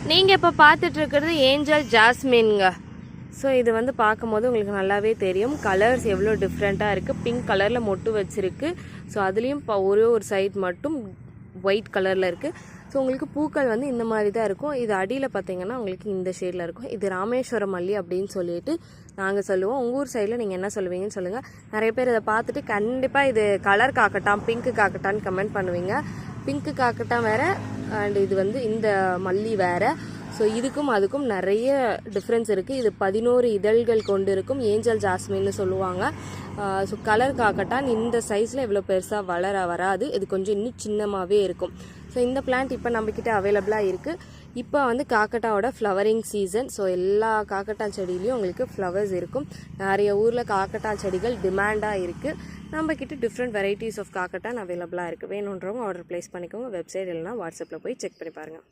நீங்கள் இப்போ பார்த்துட்ருக்கிறது angel ஜாஸ்மின்ங்க. So இது வந்து பார்க்கும்போது உங்களுக்கு நல்லாவே தெரியும் கலர்ஸ் எவ்வளோ டிஃப்ரெண்ட்டாக இருக்குது. பிங்க் கலரில் மொட்டு வச்சுருக்கு. ஸோ அதுலேயும் இப்போ ஒரே ஒரு சைட் மட்டும் ஒயிட் கலரில் இருக்குது. ஸோ உங்களுக்கு பூக்கள் வந்து இந்த மாதிரி தான் இருக்கும். இது அடியில் பார்த்தீங்கன்னா உங்களுக்கு இந்த ஷேடில் இருக்கும். இது ராமேஸ்வரம் மல்லி அப்படின்னு சொல்லிட்டு நாங்கள் சொல்லுவோம். உங்கள் ஊர் சைடில் நீங்கள் என்ன சொல்லுவீங்கன்னு சொல்லுங்கள். நிறைய பேர் இதை பார்த்துட்டு கண்டிப்பாக இது கலர் காக்கட்டான் பிங்க்கு காக்கட்டான்னு கமெண்ட் பண்ணுவீங்க. பிங்க்கு காக்கட்டான் வேறு அண்ட் இது வந்து இந்த மல்லி வேறு. ஸோ இதுக்கும் அதுக்கும் நிறைய டிஃப்ரென்ஸ் இருக்குது. இது 11 இதழ்கள் கொண்டு இருக்கும். ஏஞ்சல் ஜாஸ்மின்னு சொல்லுவாங்க. ஸோ கலர் காக்கட்டான் இந்த சைஸில் இவ்வளோ பெருசாக வராது. இது கொஞ்சம் இன்னும் சின்னமாகவே இருக்கும். ஸோ இந்த பிளான்ட் இப்போ நம்மக்கிட்ட அவைலபிளாக இருக்குது. இப்போ வந்து காக்கட்டாவோட ஃப்ளவரிங் சீசன். ஸோ எல்லா காக்கட்டான் செடியிலையும் உங்களுக்கு ஃப்ளவர்ஸ் இருக்கும். நிறைய ஊரில் காக்கட்டான் செடிகள் டிமாண்டாக இருக்குது. நம்மக்கிட்ட டிஃப்ரெண்ட் வெரைட்டிஸ் ஆஃப் காக்கட்டான் அவைலபிளாக இருக்குது. வேணுன்றவங்க ஆர்டர் ப்ளேஸ் பண்ணிக்கோங்க. வெப்சைட் இல்லைனா வாட்ஸ்அப்பில் போய் செக் பண்ணி பாருங்கள்.